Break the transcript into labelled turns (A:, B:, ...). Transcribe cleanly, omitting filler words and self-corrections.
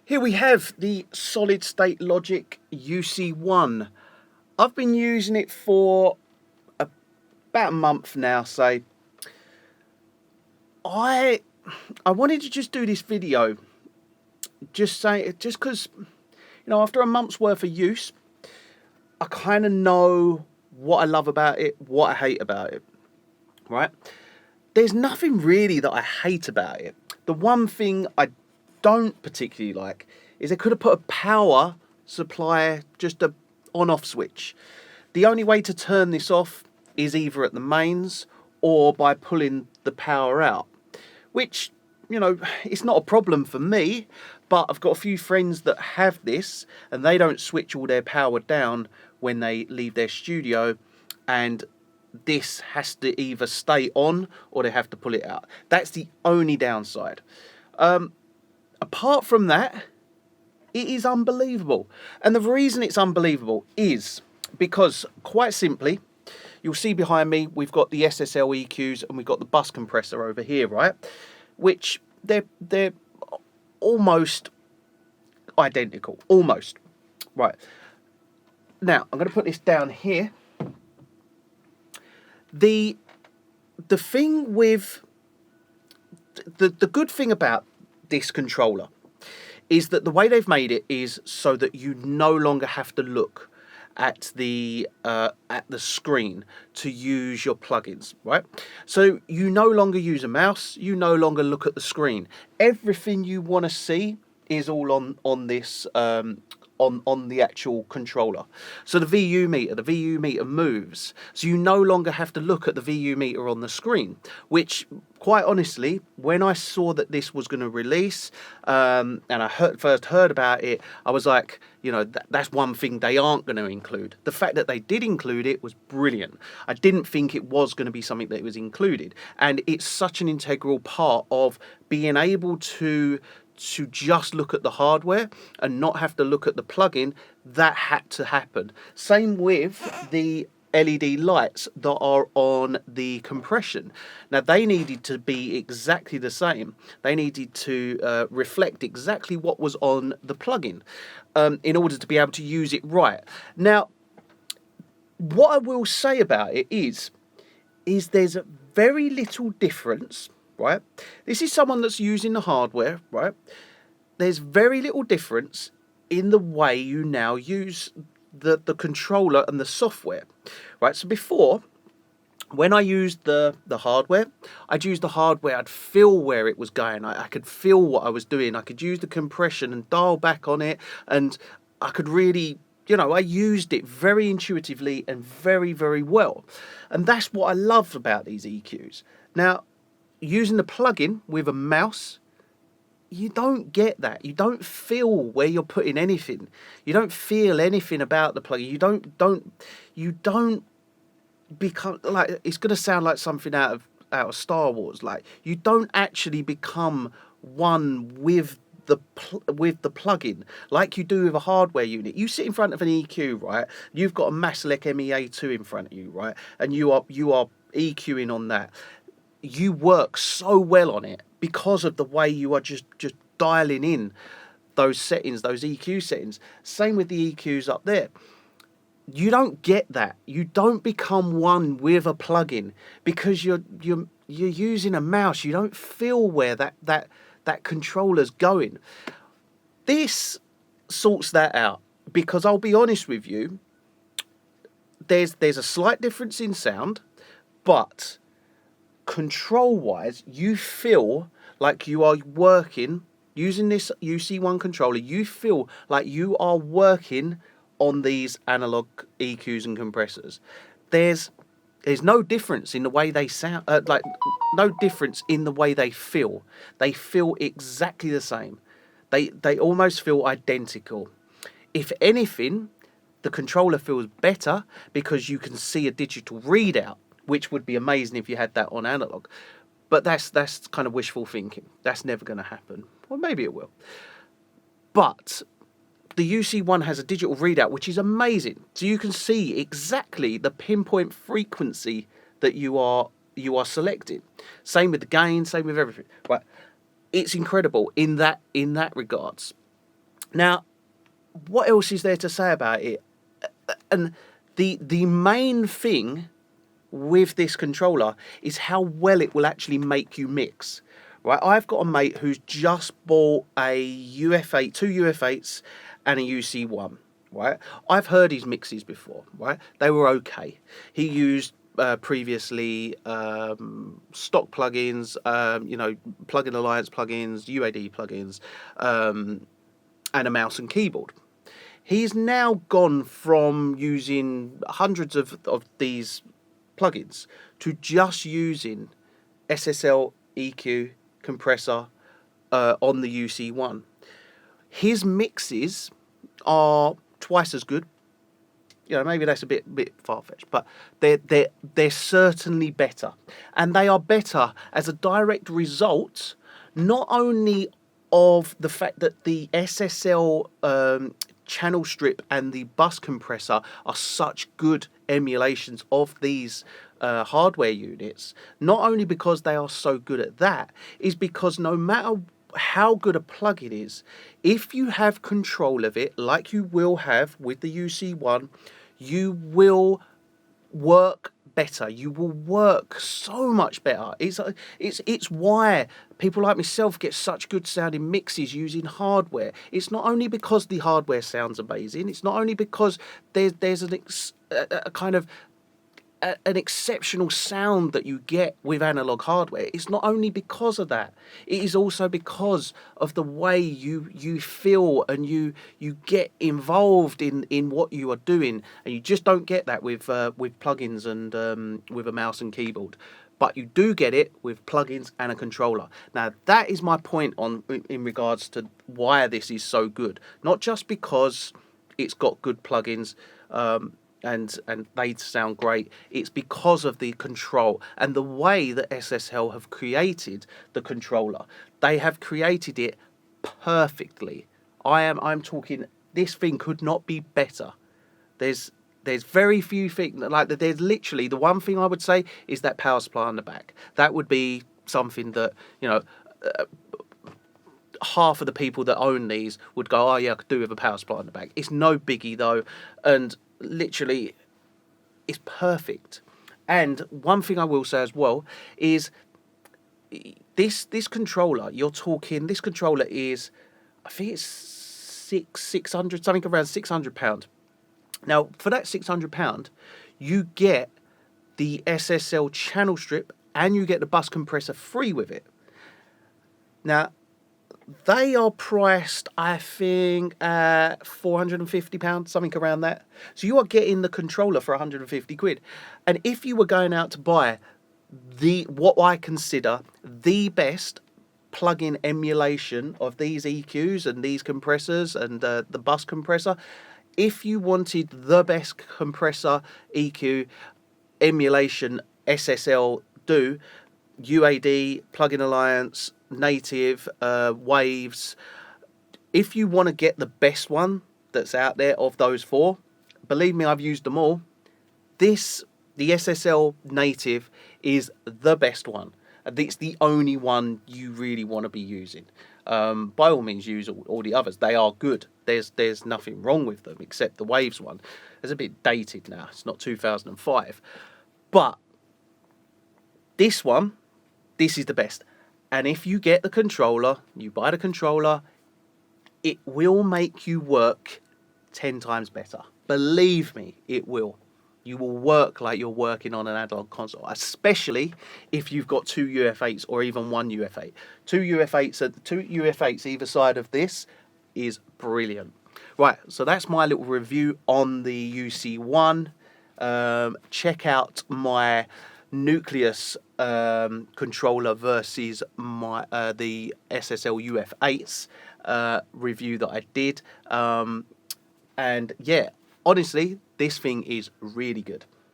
A: Here we have the solid state logic UC1. I've been using it for about a month now, so I wanted to just do this video, just because, after a month's worth of use, I kind of know what I love about it, what I hate about it, right? There's nothing really that I hate about it. The one thing I don't particularly like is they could have put a power supply, just a on-off switch. The only way to turn this off is either at the mains or by pulling the power out, which, it's not a problem for me, but I've got a few friends that have this and they don't switch all their power down when they leave their studio, and this has to either stay on or they have to pull it out. That's the only downside. Apart from that, it is unbelievable. And the reason it's unbelievable is because, quite simply, you'll see behind me, we've got the SSL EQs and we've got the bus compressor over here, right? Which they're almost identical, almost. Right. Now, I'm going to put this down here. The thing with the good thing about this controller is that the way they've made it is so that you no longer have to look at the screen to use your plugins, right? So you no longer use a mouse, you no longer look at the screen. Everything you want to see is all on this on the actual controller. So the VU meter moves, so you no longer have to look at the VU meter on the screen, which, quite honestly, when I saw that this was going to release, and I first heard about it, I was like, that's one thing they aren't going to include. The fact that they did include it was brilliant. I didn't think it was going to be something that was included, and it's such an integral part of being able to just look at the hardware and not have to look at the plugin. That had to happen. Same with the LED lights that are on the compression. Now, they needed to be exactly the same. They needed to reflect exactly what was on the plugin in order to be able to use it right. Now, what I will say about it is there's a very little difference, right? This is someone that's using the hardware, right? There's very little difference in the way you now use the controller and the software, right? So before, when I used the hardware, I'd use the hardware, I'd feel where it was going, I could feel what I was doing, I could use the compression and dial back on it, and I could really, I used it very intuitively and very, very well. And that's what I love about these EQs. Now, using the plugin with a mouse, you don't get that. You don't feel where you're putting anything. You don't feel anything about the plugin. You don't become, like, it's going to sound like something out of Star Wars. Like, you don't actually become one with the plugin like you do with a hardware unit. You sit in front of an EQ, right? You've got a Maslek MEA2 in front of you, right? And you are EQing on that. You work so well on it because of the way you are just dialing in those settings, those EQ settings. Same with the EQs up there. You don't get that. You don't become one with a plugin because you're using a mouse. You don't feel where that controller's going. This sorts that out, because I'll be honest with you, there's a slight difference in sound, but control-wise, you feel like you are working, using this UC1 controller, you feel like you are working on these analog EQs and compressors. There's no difference in the way they sound, no difference in the way they feel. They feel exactly the same. They almost feel identical. If anything, the controller feels better because you can see a digital readout, which would be amazing if you had that on analog. But that's kind of wishful thinking. That's never going to happen. Well, maybe it will. But the UC1 has a digital readout, which is amazing. So you can see exactly the pinpoint frequency that you are selecting. Same with the gain, same with everything. Right? It's incredible in that regards. Now, what else is there to say about it? And the main thing with this controller is how well it will actually make you mix. Right, I've got a mate who's just bought a UF8, two UF8s and a UC1. Right, I've heard his mixes before. Right, they were okay. He used previously stock plugins, plugin alliance plugins, UAD plugins, and a mouse and keyboard. He's now gone from using hundreds of these plugins to just using SSL EQ compressor on the UC1. His mixes are twice as good. Maybe that's a bit far-fetched, but they're certainly better. And they are better as a direct result, not only of the fact that the SSL channel strip and the bus compressor are such good emulations of these hardware units, not only because they are so good at that, is because no matter how good a plugin is, if you have control of it, like you will have with the UC1, you will work better. You will work so much better. It's why people like myself get such good sounding mixes using hardware. It's not only because the hardware sounds amazing. It's not only because there's a kind of an exceptional sound that you get with analog hardware. It's not only because of that. It is also because of the way you feel and you get involved in what you are doing, and you just don't get that with plugins and with a mouse and keyboard. But you do get it with plugins and a controller. Now that is my point in regards to why this is so good. Not just because it's got good plugins. And they sound great. It's because of the control and the way that SSL have created the controller. They have created it perfectly. I'm talking, this thing could not be better. There's very few things, like there's literally the one thing I would say is that power supply on the back. That would be something that, half of the people that own these would go, oh yeah, I could do with a power supply on the back. It's no biggie though, and literally it's perfect. And one thing I will say as well is this controller, this controller is, I think it's 600, something around £600. Now for that £600 you get the SSL channel strip and you get the bus compressor free with it. Now they are priced, I think, at £450, something around that. So you are getting the controller for 150 quid. And if you were going out to buy what I consider the best plug-in emulation of these EQs and these compressors and the bus compressor, if you wanted the best compressor EQ emulation SSL do, UAD, plugin alliance, native, waves, if you want to get the best one that's out there of those four, believe me, I've used them all. The SSL native is the best one. It's the only one you really want to be using. By all means, use all the others. They are good. There's nothing wrong with them except the waves one. It's a bit dated now. It's not 2005. But this is the best. And if you get the controller, you buy the controller, it will make you work 10 times better. Believe me, it will. You will work like you're working on an analog console, especially if you've got two UF8s or even one UF8. Two UF8s either side of this is brilliant. Right, so that's my little review on the UC1. Check out my Nucleus controller versus the SSL UF8s review that I did, and yeah, honestly, this thing is really good.